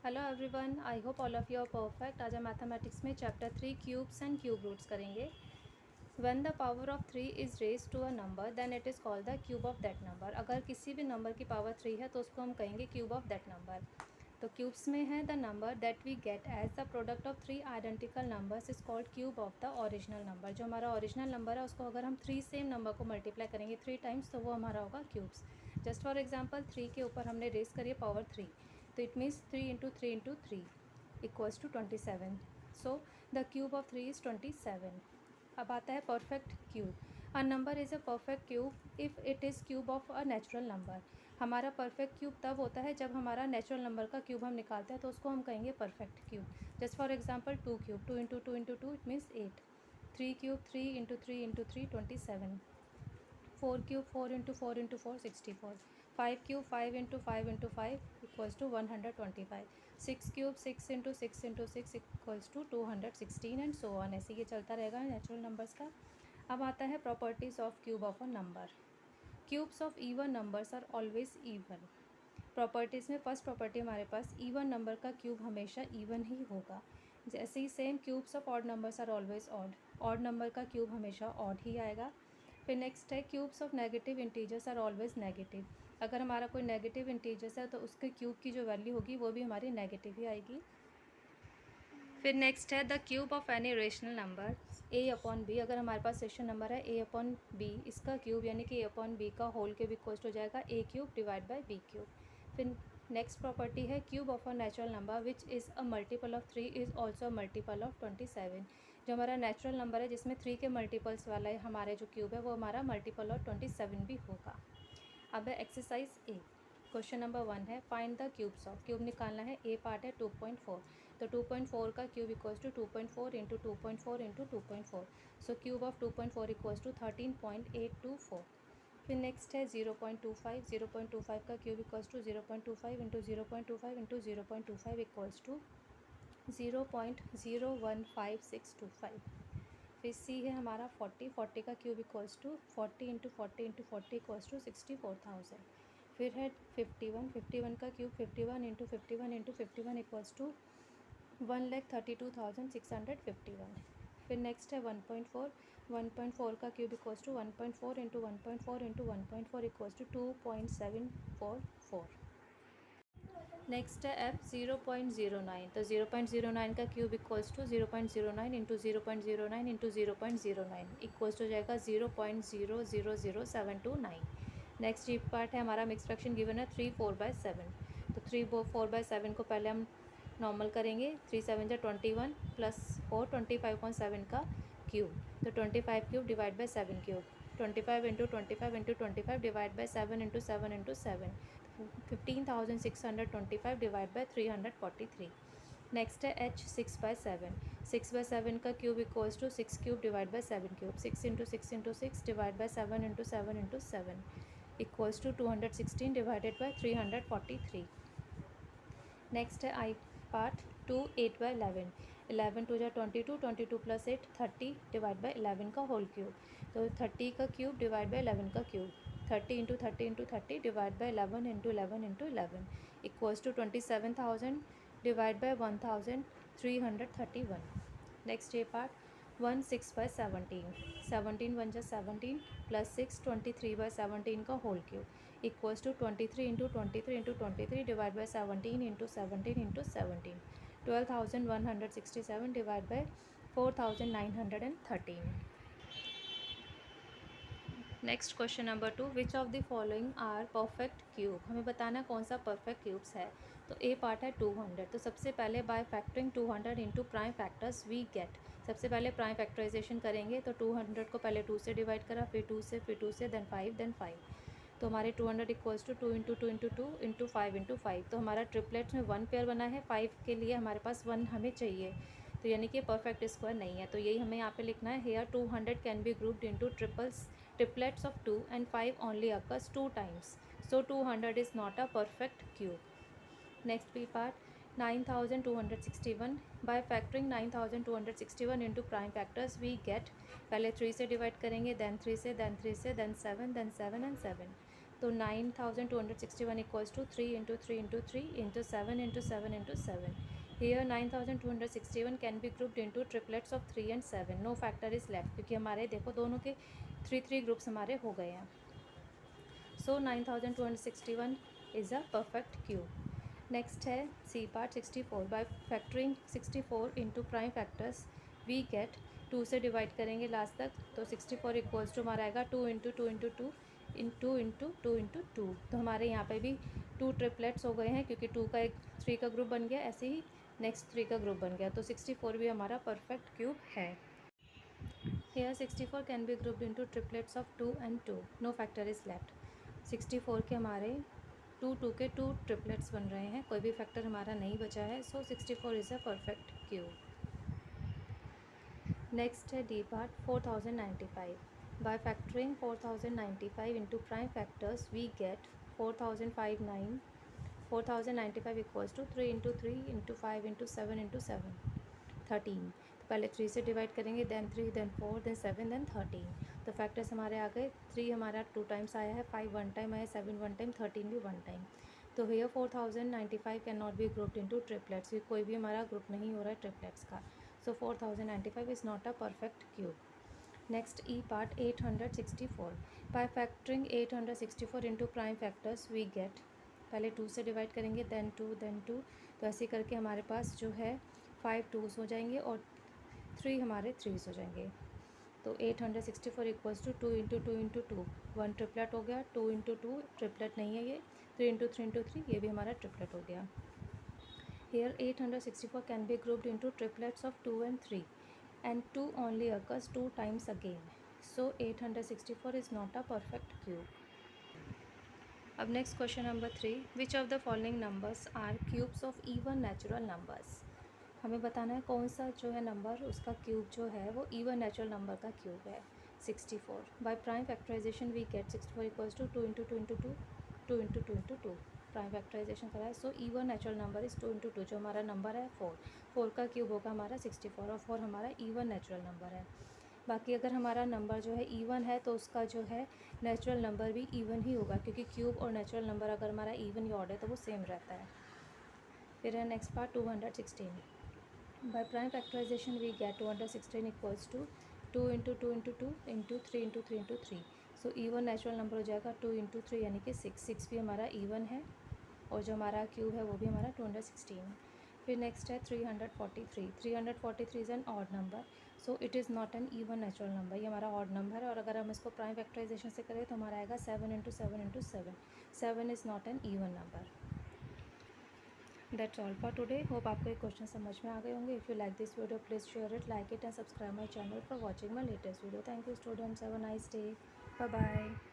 Hello everyone, I hope all of you are perfect. आज हम mathematics में chapter 3 cubes and cube roots करेंगे। When the power of 3 is raise to a number then it is called the cube of that number. अगर किसी भी number की power 3 है तो उसको हम कहेंगे क्यूब ऑफ दैट नंबर। तो क्यूब्स में है the number that we get as the product of 3 identical numbers is called cube of the original number. जो हमारा ओरिजिनल नंबर है उसको अगर हम 3 सेम नंबर को मल्टीप्लाई करेंगे 3 टाइम्स तो वो हमारा होगा क्यूब्स। जस्ट फॉर एग्जाम्पल 3 के ऊपर हमने रेज करिए पावर 3, तो it means 3 into 3 into 3 equals to 27। So the cube of 3 is 27। अब आता है perfect cube. A number is a perfect cube if it is cube of a natural number. हमारा perfect cube तब होता है जब हमारा नेचुरल नंबर का क्यूब हम निकालते हैं तो उसको हम कहेंगे perfect cube. Just for example 2 cube, 2 into 2 into 2 it means 8। 3 cube, 3 into 3 into 3 27। 4 cube, 4 into 4 into 4 64। 5 cube, 5 into 5 into 5 equals to 125। 6 cube, 6 into 6 into 6 equals to 216 and so on. ऐसे ये चलता रहेगा नेचुरल नंबर्स का। अब आता है properties of cube of a number. Cubes of even numbers are always even. Properties में first property हमारे पास इवन नंबर का क्यूब हमेशा इवन ही होगा। जैसे ही same cubes of odd numbers are always odd. Odd number का क्यूब हमेशा ऑड ही आएगा। फिर नेक्स्ट है cubes of negative integers are always negative. अगर हमारा कोई नेगेटिव इंटीजर्स है तो उसके क्यूब की जो वैल्यू होगी वो भी हमारी नेगेटिव ही आएगी। फिर नेक्स्ट है the cube of any rational number A upon B. अगर हमारे पास रेशनल नंबर है ए अपॉन बी, इसका क्यूब यानी कि ए अपॉन बी का होल क्यूब इक्वल्स हो जाएगा A cube divide by B cube. फिर नेक्स्ट प्रॉपर्टी है cube of a natural number which is a multiple of 3 is also multiple of 27। जो हमारा नेचुरल नंबर है जिसमें 3 के मल्टीपल्स वाला है हमारे जो क्यूब है वो हमारा मल्टीपल ऑफ 27 भी होगा। अब है एक्सरसाइज ए। क्वेश्चन नंबर 1 है find the cubes of. Cube निकालना है, ए पार्ट है 2.4, तो 2.4 का cube equals to 2.4 into 2.4 into 2.4। So cube of 2.4 equals to 13.824। फिर नेक्स्ट है 0.25, 0.25 का cube equals to 0.25 into 0.25 into 0.25 equals to 0.015625। फिर सी है हमारा 40, 40 का cube equals to 40 into 40 into 40 equals to 64,000। फिर है 51, 51 का cube 51 into 51 into 51 equals to 1,32,651। फिर नेक्स्ट है 1.4, 1.4 का cube equals to 1.4 into 1.4 into 1.4 equals to 2.744। Next है एफ 0.09, तो 0.09 का cube equals to 0.09 into 0.09 into 0.09 equals हो जाएगा 0.000729। नेक्स्ट जी पार्ट है हमारा मिक्स फ्रैक्शन गिवन है 3/4/7, तो 3/4/7 को पहले हम नॉर्मल करेंगे। 3 7 जा 21 प्लस 4 25.7 का क्यूब, तो 25 cube divide by 7 cube, 25 into 25 into 25 divide by 7 into 7 into 7, 15,625 divide by 343। Next है एच 6/7, 6/7 का cube equals to 6 cube divide by 7 cube, 6 into 6 into 6 divide by 7 into 7 into 7 equals to 216 divided by 343। Next है I part 2 8/11, 11 to जा 22, 22 plus 8 30 divide by 11 का whole cube, तो 30 का cube divide by 11 का cube, 30 into 30 into 30 divide by 11 into 11 into 11 equals to 27,000 divide by 1,331। Next ये part 1 6/17, 17 1 जा 17 plus 6 23/17 का whole cube equals to 23 into 23 into 23 divide by 17 into 17 into 17, 12,167 divide by 4,913। Next question number 2, which of the following are perfect cube. हमें बताना कौन सा perfect cubes है। तो ए part है 200, तो सबसे पहले by factoring 200 into prime factors we get. सबसे पहले प्राइम फैक्टराइजेशन करेंगे तो 200 को पहले 2 से डिवाइड करा, फिर 2 से, फिर 2 से, देन 5, देन 5। तो हमारे 200 equals to 2 into 2 into 2 into 5 into 5। तो हमारा ट्रिपलेट्स में 1 पेयर बना है, 5 के लिए हमारे पास 1 हमें चाहिए, तो यानी कि परफेक्ट स्क्वायर नहीं है। तो यही हमें यहाँ पे लिखना है, here 200 can be grouped into triplets of 2 and 5 only occurs 2 times. So 200 is not a perfect cube. Next B part 9,261. By factoring 9,261 into prime factors we get, पहले 3 से डिवाइड करेंगे, then 3 से, then 3 से, then 7, then 7 and 7। तो 9261 equals to 3 into 3 into 3 into 7 into 7 into 7. Here 9261 can be grouped into triplets of 3 and 7. No factor is left, क्योंकि हमारे देखो दोनों के 3 ग्रुप्स हमारे हो गए हैं. So 9261 is a perfect cube. Next है C part 64. By factoring 64 into prime factors we get, 2 से डिवाइड करेंगे लास्ट तक, तो 64 इक्वल्स टू हमारा आएगा 2 into 2 into 2 into into 2 into 2. तो हमारे यहाँ पे भी 2 ट्रिपलेट्स हो गए हैं, क्योंकि 2 का एक 3 का ग्रुप बन गया, ऐसे ही नेक्स्ट 3 का ग्रुप बन गया. तो 64 भी हमारा परफेक्ट क्यूब है. Here 64 can be grouped into triplets of 2 and 2. No factor is left. 64 के हमारे 2 के 2 ट्रिपलेट्स बन रहे हैं, कोई भी फैक्टर हमारा नहीं बचा है. So 64 is a perfect cube. Next है D part 4095. By factoring 4095 into prime factors we get 4095 equals to 3 into 3 into 5 into 7 into 7 13. तो पहले 3 से डिवाइड करेंगे, देन 3 देन 4 देन 7 देन 13. तो फैक्टर्स हमारे आ गए. 3 हमारा 2 टाइम्स आया है, 5 1 टाइम आया, 7 1 टाइम, 13 भी 1 टाइम. तो here 4095 can not be grouped into triplets. कोई भी हमारा ग्रुप नहीं हो रहा है ट्रिपलेट्स का. So 4095 is not a perfect cube. Next E part 864. By factoring 864 into prime factors we get, पहले 2 से डिवाइड करेंगे, देन 2 देन 2. तो ऐसे करके हमारे पास जो है 5 2s हो जाएंगे और 3 हमारे 3s हो जाएंगे. तो 864 equals to 2 into 2 into 2, 1 triplet हो गया. 2 इंटू 2 ट्रिपलेट नहीं है ये. 3 इंटू 3 इंटू 3 ये भी हमारा ट्रिपलेट हो गया. Here 864 can be grouped into triplets of 2 and 3, and 2 only occurs 2 times again. So 864 is not a perfect cube. अब next question number 3. Which of the following numbers are cubes of even natural numbers. हमें बताना है कौन सा जो है number उसका cube जो है वो इवन नेचुरल नंबर का क्यूब है. 64. By prime factorization we get 64 equals to 2 into 2 into 2 2 into 2 into 2. Prime factorization करा है. So even natural number is 2 into 2. जो हमारा नंबर है 4 का क्यूब होगा हमारा 64, और 4 हमारा इवन नेचुरल नंबर है. बाकी अगर हमारा नंबर जो है इवन है तो उसका जो है नेचुरल नंबर भी इवन ही होगा, क्योंकि क्यूब और नेचुरल नंबर अगर हमारा इवन या ऑड है तो वो सेम रहता है. फिर है next part 216. By prime factorization we get 216 equals to 2 into 2 into 2 into 3 into 3 into 3. So even natural number हो जाएगा 2 इंटू 3 यानी कि 6 भी हमारा इवन है, और जो हमारा क्यूब है वो भी हमारा 216. फिर नेक्स्ट है 343 is an odd number, so it is not an even natural number. ये हमारा ऑड नंबर है, और अगर हम इसको प्राइम फैक्टराइजेशन से करें तो हमारा आएगा 7 into 7 into 7. 7 is not an even number. That's all for today. Hope आपको ये क्वेश्चन समझ में आ गए होंगे. If you like this video please share it, like it and subscribe my channel for watching my latest video. Thank you students. Have a nice day. Bye bye.